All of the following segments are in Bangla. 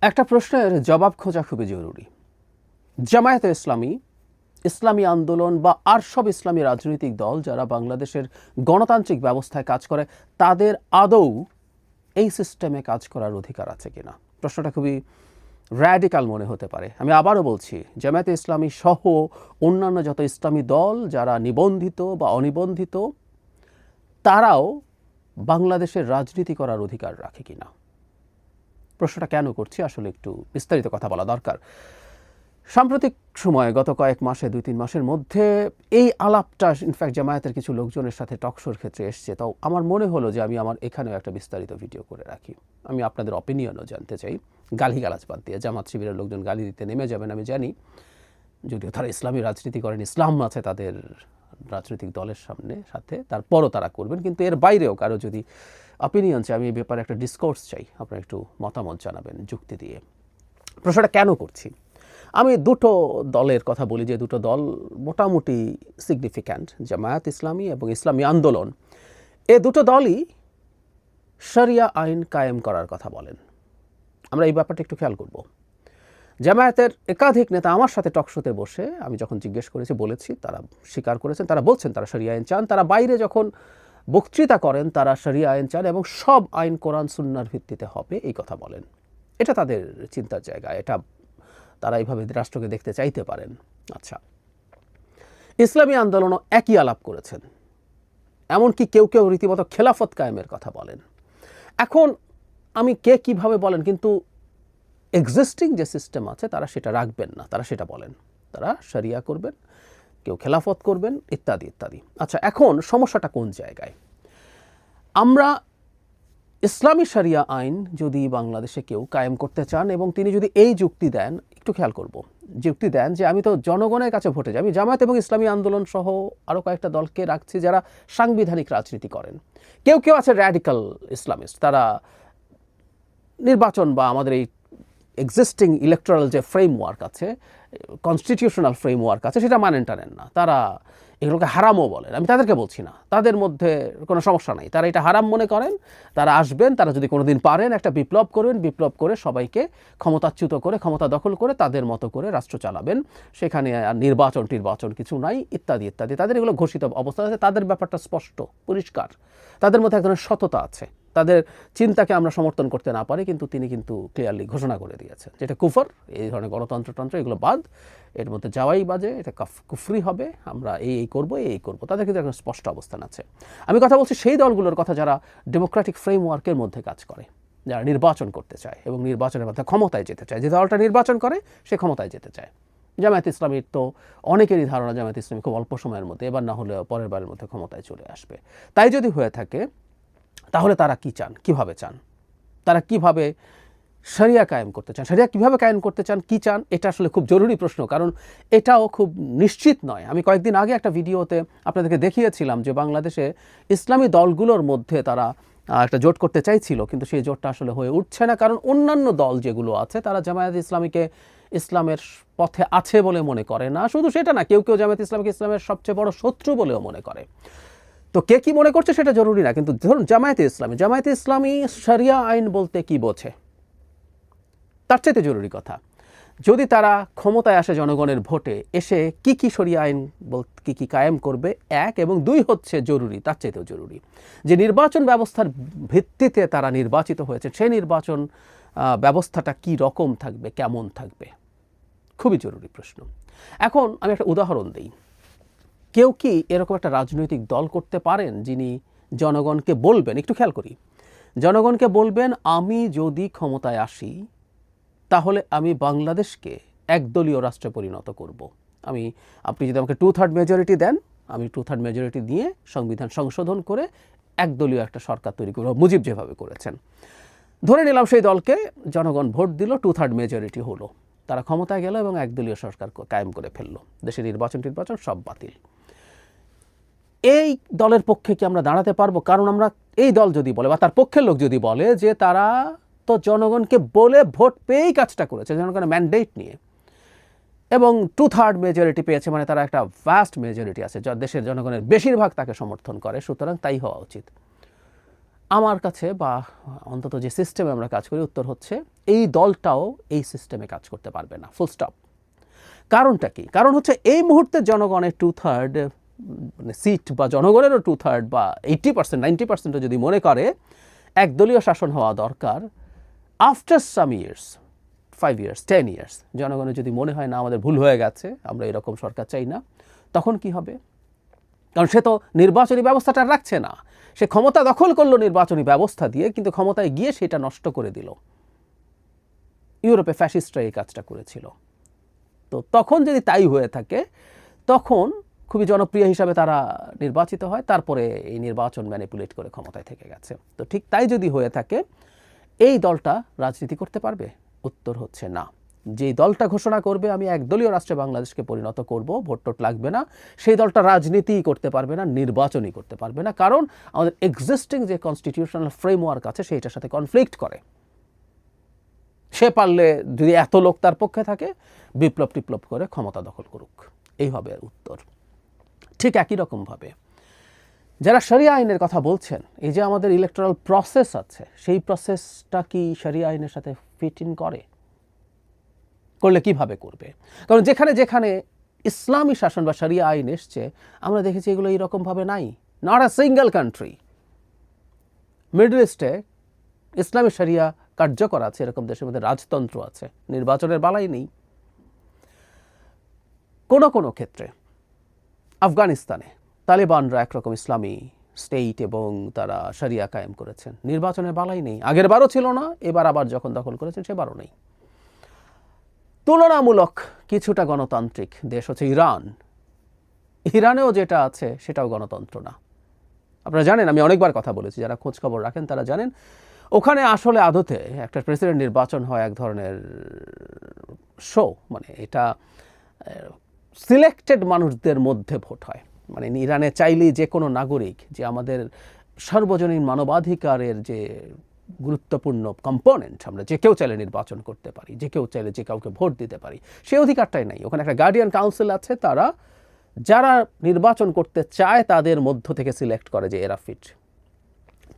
একটা প্রশ্নের জবাব খোঁজা খুবই জরুরি। জামায়াতে ইসলামী, ইসলামী আন্দোলন বা আর সব ইসলামী রাজনৈতিক দল যারা বাংলাদেশের গণতান্ত্রিক ব্যবস্থায় কাজ করে, তাদের আদৌ এই সিস্টেমে কাজ করার অধিকার আছে কিনা? প্রশ্নটা খুবই র্যাডিক্যাল মনে হতে পারে। আমি আবারও বলছি, জামায়াতে ইসলামী সহ অন্যান্য যত ইসলামী দল যারা নিবন্ধিত বা অনিবন্ধিত, তারাও বাংলাদেশের রাজনীতি করার অধিকার রাখে কিনা? প্রশ্নটা কেন করছি, আসলে একটু বিস্তারিত কথা বলা দরকার। সাম্প্রতিক সময়ে গত কয়েক মাসে, 2-3 মাসের মধ্যে এই আলাপটা ইনফ্যাক্ট জামায়াতের কিছু লোকজনের সাথে টকশোর ক্ষেত্রে এসছে। তাও আমার মনে হলো যে আমি আমার এখানেও একটা বিস্তারিত ভিডিও করে রাখি। আমি আপনাদের অপিনিয়নও জানতে চাই, গালিগালাজ বাদ দিয়ে। জামাত শিবিরের লোকজন গালি দিতে নেমে যাবেন আমি জানি, যদিও তারা ইসলামী রাজনীতি করেন, ইসলাম আছে তাদের রাজনৈতিক দলের সাথে, তারপরও তারা করবেন। কিন্তু এর বাইরেও কারো যদি অপিনিয়ন চাই, আমি এই ব্যাপারে একটা ডিসকোর্স চাই, আপনারা একটু মতামত জানাবেন যুক্তি দিয়ে। প্রশ্নটা কেন করছি, আমি দুটো দলের কথা বলি যে দুটো দল মোটামুটি সিগনিফিক্যান্ট, জামায়াত ইসলামী এবং ইসলামী আন্দোলন। এ দুটো দলই শরিয়া আইন কায়েম করার কথা বলেন। আমরা এই ব্যাপারটা একটু খেয়াল করব। জামায়াতের একাধিক নেতা আমার সাথে টকশোতে বসে, আমি যখন জিজ্ঞেস করেছি, বলেছি, তারা স্বীকার করেছেন, তারা বলছেন তারা শরিয়া আইন চান। তারা বাইরে যখন বক্তৃতা করেন তারা শরিয়া আইন চান এবং সব আইন কোরআন সুন্নাহর ভিত্তিতে হবে, এই কথা বলেন। এটা তাদের চিন্তার জায়গা, এটা তারা এইভাবে রাষ্ট্রকে দেখতে চাইতে পারেন। আচ্ছা, ইসলামী আন্দোলনও একই আলাপ করেছেন, এমনকি কেউ কেউ রীতিমতো খেলাফত কায়েমের কথা বলেন। এখন আমি কে কিভাবে বলেন, কিন্তু এক্সিস্টিং যে সিস্টেম আছে তারা সেটা রাখবেন না, তারা সেটা বলেন। তারা শরিয়া করবেন, কেউ খেলাফত করবেন, ইত্যাদি ইত্যাদি। আচ্ছা, এখন সমস্যাটা কোন জায়গায়? আমরা ইসলামী শরিয়া আইন যদি বাংলাদেশে কেউ কায়েম করতে চান এবং তিনি যদি এই যুক্তি দেন, একটু খেয়াল করব, যুক্তি দেন যে আমি তো জনগণের কাছে ভোটে যাই, আমি জামায়াত এবং ইসলামী আন্দোলন সহ আরও কয়েকটা দলকে রাখছি যারা সাংবিধানিক রাজনীতি করেন। কেউ কেউ আছে র্যাডিক্যাল ইসলামিস্ট, তারা নির্বাচন বা আমাদের এই এক্সিস্টিং ইলেকট্রাল যে ফ্রেমওয়ার্ক আছে, কনস্টিটিউশনাল ফ্রেমওয়ার্ক আছে, সেটা মানেন টানেন না, তারা এগুলোকে হারামও বলেন। আমি তাদেরকে বলছি না, তাদের মধ্যে কোনো সমস্যা নাই, তারা এটা হারাম মনে করেন। তারা আসবেন, তারা যদি কোনোদিন পারেন একটা বিপ্লব করবেন, বিপ্লব করে সবাইকে ক্ষমতাচ্যুত করে, ক্ষমতা দখল করে তাদের মতো করে রাষ্ট্র চালাবেন, সেখানে আর নির্বাচন কিছু নাই, ইত্যাদি ইত্যাদি। তাদের এগুলো ঘোষিত অবস্থা আছে, তাদের ব্যাপারটা স্পষ্ট পরিষ্কার, তাদের মধ্যে এক ধরনের সততা আছে। তাদের চিন্তাকে আমরা সমর্থন করতে না পারি, কিন্তু তিনি কিন্তু ক্লিয়ারলি ঘোষণা করে দিয়েছেন যেটা কুফর, এই ধরনের গণতন্ত্র এগুলো বাদ, এর মধ্যে যাওয়াই বাজে, এটা কুফরি হবে, আমরা এই করব। তাদের কিন্তু একটা স্পষ্ট অবস্থান আছে। আমি কথা বলছি সেই দলগুলোর কথা যারা ডেমোক্রেটিক ফ্রেমওয়ার্কের মধ্যে কাজ করে, যারা নির্বাচন করতে চায় এবং নির্বাচনের মধ্যে ক্ষমতায় যেতে চায়। যে দলটা নির্বাচন করে সে ক্ষমতায় যেতে চায়। জামায়াত ইসলামীর তো অনেকেরই ধারণা জামায়াত ইসলামী খুব অল্প সময়ের মধ্যে, এবার না হলে পরের বারের মধ্যে ক্ষমতায় চলে আসবে। তাই যদি হয়ে থাকে, তাহলে তারা কি চান, কিভাবে চান, তারা কিভাবে শরিয়া কায়েম করতে চান, শরিয়া কিভাবে কায়েম করতে চান, কি চান, এটা আসলে খুব জরুরি প্রশ্ন, কারণ এটাও খুব নিশ্চিত নয়। আমি কয়েকদিন আগে একটা ভিডিওতে আপনাদেরকে দেখিয়েছিলাম যে বাংলাদেশে ইসলামী দলগুলোর মধ্যে তারা একটা জোট করতে চাইছিল, কিন্তু সেই জোটটা আসলে হয়ে উঠছে না, কারণ অন্যান্য দল যেগুলো আছে তারা জামায়াত ইসলামীকে ইসলামের পথে আছে বলে মনে করে না। শুধু সেটা না, কেউ কেউ জামায়াত ইসলামীকে ইসলামের সবচেয়ে বড় শত্রু বলেও মনে করে। তো কে কি মনে করছে সেটা জরুরি না, কিন্তু ধরুন জামায়াতে ইসলামী শরিয়া আইন বলতে কি বোঝে, তার চাইতে জরুরি কথা, যদি তারা ক্ষমতায় আসে জনগণের ভোটে, এসে কি শরিয়া আইন কি কায়েম করবে, এক, এবং দুই হচ্ছে জরুরি, তার চাইতেও জরুরি যে নির্বাচন ব্যবস্থার ভিত্তিতে তারা নির্বাচিত হয়েছে, সেই নির্বাচন ব্যবস্থাটা কি রকম থাকবে, কেমন থাকবে, খুবই জরুরি প্রশ্ন। এখন আমি একটা উদাহরণ দিই। কেউ কি এরকম একটা রাজনৈতিক দল করতে পারেন যিনি জনগণকে বলবেন, একটু খেয়াল করি, জনগণকে বলবেন আমি যদি ক্ষমতায় আসি তাহলে আমি বাংলাদেশকে একদলীয় রাষ্ট্রে পরিণত করব। আপনি যদি আমাকে 2/3 মেজরিটি দেন, আমি 2/3 মেজরিটি দিয়ে সংবিধান সংশোধন করে একদলীয় একটা সরকার তৈরি করব, মুজিব যেভাবে করেছেন। ধরে নিলাম সেই দলকে জনগণ ভোট দিল, 2/3 মেজরিটি হলো, তারা ক্ষমতায় গেল এবং একদলীয় সরকার কায়েম করে ফেললো, দেশে নির্বাচন সব বাতিল। এই দলের পক্ষে কি আমরা দাঁড়াতে পারবো? কারণ আমরা এই দল যদি বলে বা তার পক্ষের লোক যদি বলে যে তারা তো জনগণকে বলে ভোট পেয়েই কাজটা করেছে, জনগণের ম্যান্ডেট নিয়ে, এবং 2/3 মেজরিটি পেয়েছে, মানে তারা একটা ভাস্ট মেজরিটি আছে, দেশের জনগণের বেশিরভাগ তাকে সমর্থন করে, সুতরাং তাই হওয়া উচিত। আমার কাছে বা অন্তত যে সিস্টেমে আমরা কাজ করি উত্তর হচ্ছে এই দলটাও এই সিস্টেমে কাজ করতে পারবে না, ফুল স্টপ। কারণটা কি? কারণ হচ্ছে এই মুহূর্তে জনগণের 2/3 মানে সিট বা জনগণেরও 2/3 বা 80% 90% যদি মনে করে একদলীয় শাসন হওয়া দরকার, after some years 5 years 10 years জনগণের যদি মনে হয় না আমাদের ভুল হয়ে গেছে, আমরা এরকম সরকার চাই না, তখন কি হবে? কারণ সে তো নির্বাচনী ব্যবস্থাটা রাখছে না, সে ক্ষমতা দখল করলো নির্বাচনী ব্যবস্থা দিয়ে, কিন্তু ক্ষমতায় গিয়ে সেটা নষ্ট করে দিল। ইউরোপে ফ্যাসিস্টরা এই কাজটা করেছিল। তো তখন যদি তাই হয়ে থাকে, তখন খুবই জনপ্রিয় হিসাবে তারা নির্বাচিত হয়, তারপরে এই নির্বাচন ম্যানিপুলেট করে ক্ষমতায় থেকে গেছে। তো ঠিক তাই যদি হয়ে থাকে, এই দলটা রাজনীতি করতে পারবে? উত্তর হচ্ছে না। যেই দলটা ঘোষণা করবে আমি একদলীয় রাষ্ট্রে বাংলাদেশকে পরিণত করব, ভোট টোট লাগবে না, সেই দলটা রাজনীতি করতে পারবে না, নির্বাচনই করতে পারবে না। কারণ আমাদের এক্সিস্টিং যে কনস্টিটিউশনাল ফ্রেমওয়ার্ক আছে সেইটার সাথে কনফ্লিক্ট করে। সে পারলে যদি এত লোক তার পক্ষে থাকে, বিপ্লব টিপ্লব করে ক্ষমতা দখল করুক, এই হবে উত্তর। ঠিক একই রকমভাবে যারা শরিয়া আইনের কথা বলছেন, এই যে আমাদের ইলেকটোরাল প্রসেস আছে, সেই প্রসেসটা কি শরিয়া আইনের সাথে ফিট ইন করে? করলে কিভাবে করবে? কারণ যেখানে যেখানে ইসলামী শাসন বা শরিয়া আইন এসছে, আমরা দেখেছি এগুলো এইরকমভাবে নাই। Not a single country. Middle ইস্টে ইসলামী শরিয়া কার্যকর আছে, এরকম দেশের মধ্যে রাজতন্ত্র আছে, নির্বাচনের বালাই নেই। কোনো কোনো ক্ষেত্রে আফগানিস্তানে তালেবানরা একরকম ইসলামী স্টেট এবং তারা শরিয়া কায়েম করেছেন, নির্বাচনের বালাই নেই। আগের বারও ছিল না, এবার আবার যখন দখল করেছেন সেবারও নেই। তুলনামূলক কিছুটা গণতান্ত্রিক দেশ হচ্ছে ইরান। ইরানেও যেটা আছে সেটাও গণতন্ত্র না। আপনারা জানেন, আমি অনেকবার কথা বলেছি, যারা খোঁজ খবর রাখেন তারা জানেন, ওখানে আসলে আদতে একটা প্রেসিডেন্ট নির্বাচন হয় এক ধরনের শো। মানে এটা সিলেক্টেড মানুষদের মধ্যে ভোট হয়। মানে ইরানে চাইলেই যে কোনো নাগরিক, যে আমাদের সর্বজনীন মানবাধিকারের যে গুরুত্বপূর্ণ কম্পোনেন্ট, আমরা যে কেউ চাইলে নির্বাচন করতে পারি, যে কেউ চাইলে যে কাউকে ভোট দিতে পারি, সেই অধিকারটাই নাই। ওখানে একটা গার্ডিয়ান কাউন্সিল আছে, তারা যারা নির্বাচন করতে চায় তাদের মধ্য থেকে সিলেক্ট করে যে এরা ফিট।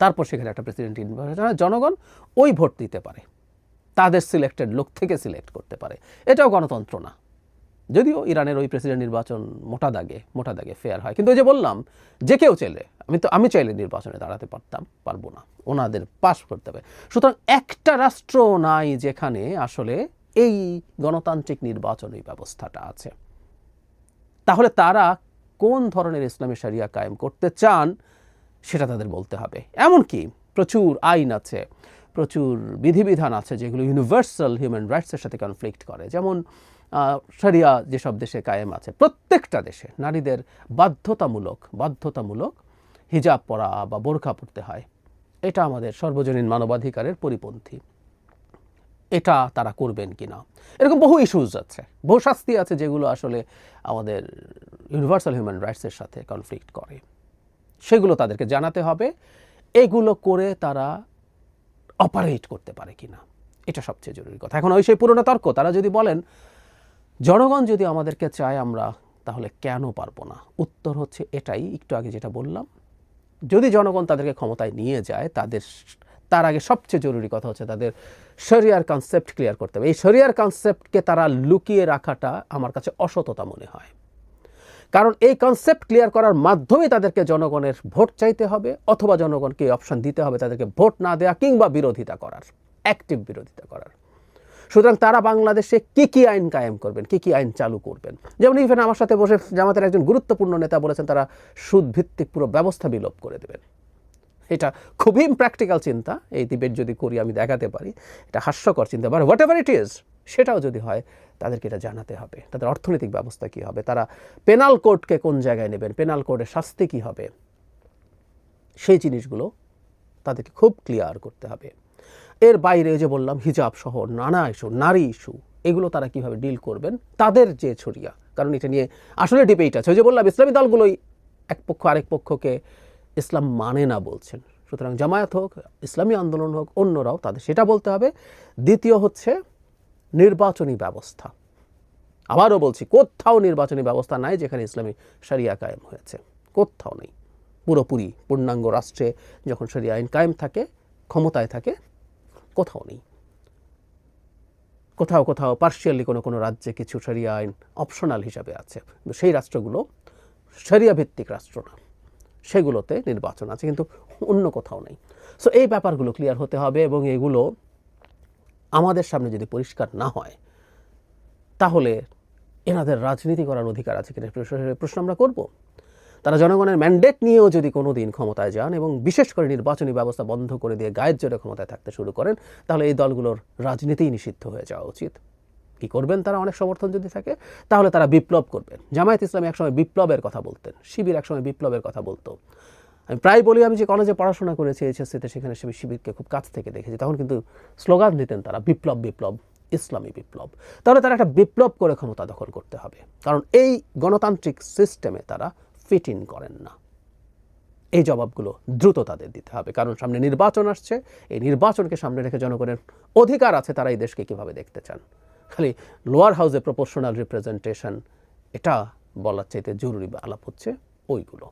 তারপর সেখানে একটা প্রেসিডেন্ট নির্বাচন হয়, জনগণ ওই ভোট দিতে পারে, তাদের সিলেক্টেড লোক থেকে সিলেক্ট করতে পারে। এটাও গণতন্ত্র না, যদিও ইরানের ওই প্রেসিডেন্ট নির্বাচন মোটা দাগে ফেয়ার হয়। কিন্তু ওই যে বললাম, যে কেউ চাইলে, আমি চাইলে নির্বাচনে দাঁড়াতে পারবো না, ওনাদের পাস করতে হবে। সুতরাং একটা রাষ্ট্র নাই যেখানে আসলে এই গণতান্ত্রিক নির্বাচনী ব্যবস্থাটা আছে। তাহলে তারা কোন ধরনের ইসলামী শরিয়া কায়েম করতে চান সেটা তাদের বলতে হবে। এমনকি প্রচুর আইন আছে, প্রচুর বিধিবিধান আছে যেগুলো ইউনিভার্সাল হিউম্যান রাইটসের সাথে কনফ্লিক্ট করে। যেমন শরিয়া যেসব দেশে কায়েম আছে, প্রত্যেকটা দেশে নারীদের বাধ্যতামূলক হিজাব পরা বা বোরকা পরতে হয়। এটা আমাদের সর্বজনীন মানবাধিকারের পরিপন্থী। এটা তারা করবেন কিনা, এরকম বহু ইস্যুজ আছে, বহু শাস্তি আছে যেগুলো আসলে আমাদের ইউনিভার্সাল হিউম্যান রাইটসের সাথে কনফ্লিক্ট করে। সেগুলো তাদেরকে জানাতে হবে, এগুলো করে তারা অপারেট করতে পারে কিনা, এটা সবচেয়ে জরুরি কথা। এখন ওই সেই পুরনো তর্ক, তারা যদি বলেন জনগণ যদি আমাদেরকে চায় আমরা তাহলে কেন পারবো না? উত্তর হচ্ছে এটাই, একটু আগে যেটা বললাম, যদি জনগণ তাদেরকে ক্ষমতায় নিয়ে যায়, তার আগে সবচেয়ে জরুরি কথা হচ্ছে তাদের শরিয়ার কনসেপ্ট ক্লিয়ার করতে হবে। এই শরিয়ার কনসেপ্টকে তারা লুকিয়ে রাখাটা আমার কাছে অসততা মনে হয়। কারণ এই কনসেপ্ট ক্লিয়ার করার মাধ্যমে তাদেরকে জনগণের ভোট চাইতে হবে, অথবা জনগণকে অপশন দিতে হবে তাদেরকে ভোট না দেওয়া কিংবা বিরোধিতা করার, অ্যাক্টিভ বিরোধিতা করার। সুতরাং তারা বাংলাদেশে কি আইন কায়েম করবেন, কি আইন চালু করবেন। যেমন ইভেন আমার সাথে বসে জামাতের একজন গুরুত্বপূর্ণ নেতা বলেছেন তারা সুদ ভিত্তিক পুরো ব্যবস্থা বিলোপ করে দেবেন। এটা খুবই ইমপ্র্যাকটিক্যাল চিন্তা, এই ডিবেট যদি করি আমি দেখাতে পারি এটা হাস্যকর চিন্তা, but what ever it is, সেটাও যদি হয় তাদেরকে এটা জানাতে হবে। তাদের অর্থনৈতিক ব্যবস্থা কী হবে, তারা পেনাল কোডকে কোন জায়গায় নেবেন, পেনাল কোডের শাস্তি কী হবে, সেই জিনিসগুলো তাদেরকে খুব ক্লিয়ার করতে হবে। এর বাইরে যে বললাম হিজাব সহ নানা ইস্যু, নারী ইস্যু, এগুলো তারা কিভাবে ডিল করবেন, তাদের যে ছড়িয়া, কারণ এটা নিয়ে আসলে ডিবেট আছে। ওই যে বললাম ইসলামী দলগুলোই এক পক্ষ আরেক পক্ষকে ইসলাম মানে না বলছেন। সুতরাং জামায়াত হোক, ইসলামী আন্দোলন হোক, অন্যরাও তাদের সেটা বলতে হবে। দ্বিতীয় হচ্ছে নির্বাচনী ব্যবস্থা। আবারও বলছি, কোথাও নির্বাচনী ব্যবস্থা নাই যেখানে ইসলামী শরিয়া কায়েম হয়েছে, কোথাও নেই। পুরোপুরি পূর্ণাঙ্গ রাষ্ট্রে যখন শরিয়া আইন কায়েম থাকে, ক্ষমতায় থাকে, কোথাও নেই। কোথাও কোথাও পার্শিয়ালি কোনো রাজ্যে কিছু শরিয়া আইন অপশনাল হিসাবে আছে, কিন্তু সেই রাষ্ট্রগুলো শরিয়া ভিত্তিক রাষ্ট্র না, সেগুলোতে নির্বাচন আছে, কিন্তু অন্য কোথাও নেই। সো এই ব্যাপারগুলো ক্লিয়ার হতে হবে, এবং এগুলো আমাদের সামনে যদি পরিষ্কার না হয় তাহলে এনাদের রাজনীতি করার অধিকার আছে কিনা প্রশ্ন আমরা করব। তারা জনগণের ম্যান্ডেট নিয়েও যদি কোনো দিন ক্ষমতায় যান এবং বিশেষ করে নির্বাচনী ব্যবস্থা বন্ধ করে দিয়ে গায়ের জোরে ক্ষমতায় থাকতে শুরু করেন, তাহলে এই দলগুলোর রাজনীতিই নিষিদ্ধ হয়ে যাওয়া উচিত। কি করবেন তারা? অনেক সমর্থন যদি থাকে তাহলে তারা বিপ্লব করবেন। জামায়াত ইসলামী একসময় বিপ্লবের কথা বলতেন, শিবির একসময় বিপ্লবের কথা বলতো। আমি প্রায় বলি, আমি যে কলেজে পড়াশোনা করেছি এইচএসসিতে, সেখানে শিবিরকে খুব কাছ থেকে দেখেছি। তখন কিন্তু স্লোগান দিতেন তারা, বিপ্লব বিপ্লব, ইসলামী বিপ্লব। তাহলে তারা একটা বিপ্লব করে ক্ষমতা দখল করতে হবে, কারণ এই গণতান্ত্রিক সিস্টেমে তারা ফিট ইন করেন না। এই জবাবগুলো দ্রুত তাদের দিতে হবে, কারণ সামনে নির্বাচন আসছে। এই নির্বাচনকে সামনে রেখে জনগণের অধিকার আছে তারা এই দেশকে কীভাবে দেখতে চান। খালি লোয়ার হাউসে প্রপোর্শনাল রিপ্রেজেন্টেশন, এটা বলার চাইতে জরুরি আলাপ হচ্ছে ওইগুলো।